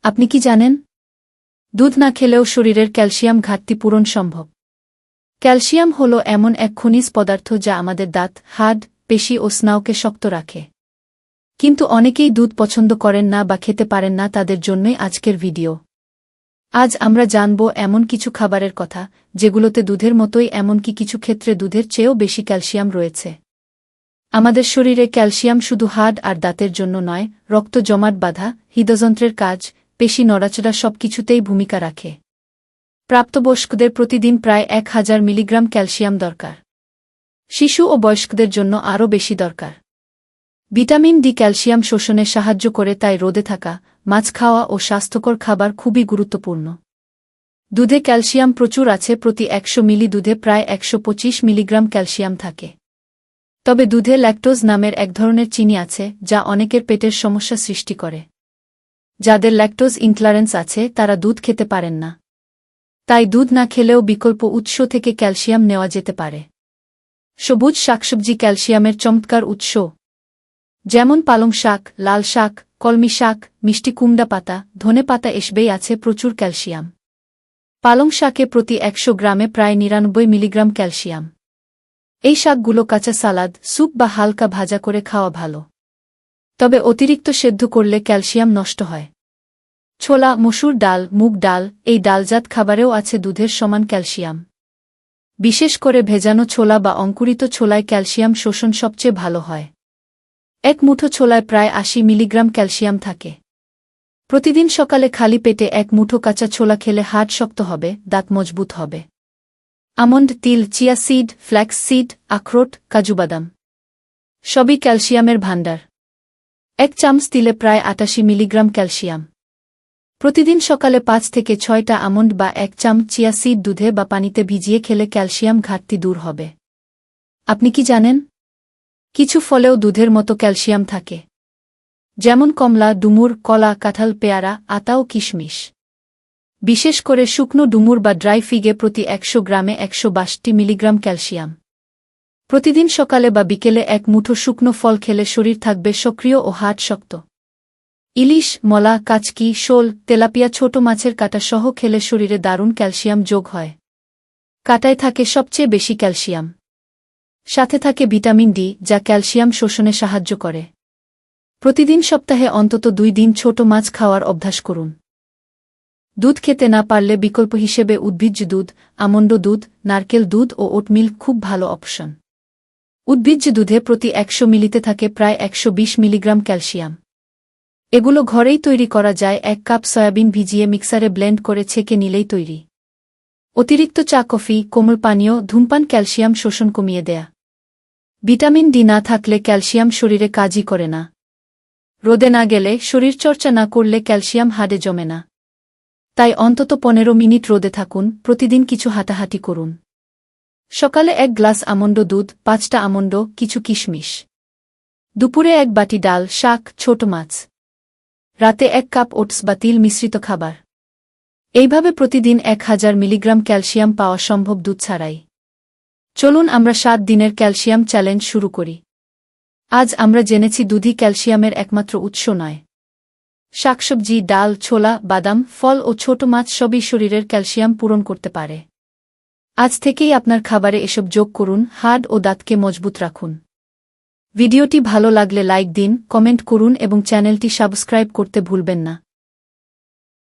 আপনি কি জানেন? দুধ না খেলেও শরীরের ক্যালসিয়াম ঘাটতি পূরণ সম্ভব। ক্যালসিয়াম হল এমন এক খনিজ পদার্থ যা আমাদের দাঁত, হাড়, পেশি ও স্নায়ুকে শক্ত রাখে। কিন্তু অনেকেই দুধ পছন্দ করেন না বা খেতে পারেন না, তাদের জন্যই আজকের ভিডিও। আজ আমরা জানব এমন কিছু খাবারের কথা, যেগুলোতে দুধের মতোই এমনকি কিছু ক্ষেত্রে দুধের চেয়েও বেশি ক্যালসিয়াম রয়েছে। আমাদের শরীরে ক্যালসিয়াম শুধু হাড় আর দাঁতের জন্য নয়, রক্ত জমাট বাঁধা, হৃদযন্ত্রের কাজ, পেশি নড়াচড়া সবকিছুতেই ভূমিকা রাখে। প্রাপ্তবয়স্কদের প্রতিদিন প্রায় 1000 মিলিগ্রাম ক্যালসিয়াম দরকার। শিশু ও বয়স্কদের জন্য আরও বেশি দরকার। ভিটামিন ডি ক্যালসিয়াম শোষণে সাহায্য করে, তাই রোদে থাকা, মাছ খাওয়া ও স্বাস্থ্যকর খাবার খুবই গুরুত্বপূর্ণ। দুধে ক্যালসিয়াম প্রচুর আছে, প্রতি 100 মিলি দুধে প্রায় 125 মিলিগ্রাম ক্যালসিয়াম থাকে। তবে দুধে ল্যাকটোজ নামের এক ধরনের চিনি আছে, যা অনেকের পেটের সমস্যা সৃষ্টি করে। যাদের ল্যাকটোজ ইনটলারেন্স আছে তারা দুধ খেতে পারেন না। তাই দুধ না খেলেও বিকল্প উৎস থেকে ক্যালসিয়াম নেওয়া যেতে পারে। সবুজ শাকসবজি ক্যালসিয়ামের চমৎকার উৎস, যেমন পালং শাক, লাল শাক, কলমি শাক, মিষ্টি কুমড়া পাতা, ধনে পাতা এসবেই আছে প্রচুর ক্যালসিয়াম। পালং শাকে প্রতি 100 গ্রামে প্রায় 99 মিলিগ্রাম ক্যালসিয়াম। এই শাকগুলো কাঁচা সালাদ, স্যুপ বা হালকা ভাজা করে খাওয়া ভালো। তবে অতিরিক্ত সেদ্ধ করলে ক্যালসিয়াম নষ্ট হয়। ছোলা, মসুর ডাল, মুগ ডাল, এই ডালজাত খাবারেও আছে দুধের সমান ক্যালসিয়াম। বিশেষ করে ভেজানো ছোলা বা অঙ্কুরিত ছোলায় ক্যালসিয়াম শোষণ সবচেয়ে ভালো হয়। এক মুঠো ছোলায় প্রায় 80 মিলিগ্রাম ক্যালসিয়াম থাকে। প্রতিদিন সকালে খালি পেটে এক মুঠো কাঁচা ছোলা খেলে হাড় শক্ত হবে, দাঁত মজবুত হবে। আমন্ড, তিল, চিয়া সিড, ফ্ল্যাক্স সিড, আখরোট, কাজু বাদাম সবই ক্যালসিয়ামের ভাণ্ডার। এক চামচ তিলে প্রায় 88 মিলিগ্রাম ক্যালসিয়াম। প্রতিদিন সকালে 5 থেকে 6টা আমন্ড বা 1 চামচ চিয়া সিড দুধে বা পানিতে ভিজিয়ে খেলে ক্যালসিয়াম ঘাটতি দূর হবে। আপনি কি জানেন? কিছু ফলেও দুধের মতো ক্যালসিয়াম থাকে, যেমন কমলা, ডুমুর, কলা, কাঁঠাল, পেয়ারা, আতা ও কিশমিশ। বিশেষ করে শুকনো ডুমুর বা ড্রাই ফিগে প্রতি 100 গ্রামে 162 মিলিগ্রাম ক্যালসিয়াম। প্রতিদিন সকালে বা বিকেলে এক মুঠো শুকনো ফল খেলে শরীর থাকবে সক্রিয় ও হাড় শক্ত। ইলিশ, মলা, কাচকি, শোল, তেলাপিয়া, ছোট মাছের কাঁটা সহ খেলে শরীরে দারুণ ক্যালসিয়াম যোগ হয়। কাঁটায় থাকে সবচেয়ে বেশি ক্যালসিয়াম। সাথে থাকে ভিটামিন ডি, যা ক্যালসিয়াম শোষণে সাহায্য করে। প্রতিদিন সপ্তাহে অন্তত 2 দিন ছোট মাছ খাওয়ার অভ্যাস করুন। দুধ খেতে না পারলে বিকল্প হিসেবে উদ্ভিজ্জ দুধ, আমন্ড দুধ, নারকেল দুধ ও ওট মিল্ক খুব ভালো অপশন। উদ্ভিজ্জ দুধে প্রতি 100 মিলিতে থাকে প্রায় 120 মিলিগ্রাম ক্যালসিয়াম। এগুলো ঘরেই তৈরি করা যায়। 1 কাপ সয়াবিন ভিজিয়ে মিক্সারে ব্লেন্ড করে ছেঁকে নিলেই তৈরি। অতিরিক্ত চা, কফি, কোমল পানীয়, ধূমপান ক্যালসিয়াম শোষণ কমিয়ে দেয়া। ভিটামিন ডি না থাকলে ক্যালসিয়াম শরীরে কাজই করে না। রোদে না গেলে, শরীরচর্চা না করলে ক্যালসিয়াম হাড়ে জমে না। তাই অন্তত 15 মিনিট রোদে থাকুন, প্রতিদিন কিছু হাঁটাহাঁটি করুন। সকালে 1 গ্লাস আমন্ড দুধ, 5টা আমন্ড, কিছু কিশমিশ। দুপুরে 1 বাটি ডাল, শাক, ছোট মাছ। রাতে 1 কাপ ওটস বা তিল মিশ্রিত খাবার। এইভাবে প্রতিদিন 1000 মিলিগ্রাম ক্যালসিয়াম পাওয়া সম্ভব দুধ ছাড়াই। চলুন আমরা 7 দিনের ক্যালসিয়াম চ্যালেঞ্জ শুরু করি। আজ আমরা জেনেছি দুধই ক্যালসিয়ামের একমাত্র উৎস নয়। শাকসবজি, ডাল, ছোলা, বাদাম, ফল ও ছোট মাছ সবই শরীরের ক্যালসিয়াম পূরণ করতে পারে। আজ থেকেই আপনার খাবারে এসব যোগ করুন, হাড় ও দাঁতকে মজবুত রাখুন। ভিডিওটি ভালো লাগলে লাইক দিন, কমেন্ট করুন এবং চ্যানেলটি সাবস্ক্রাইব করতে ভুলবেন না।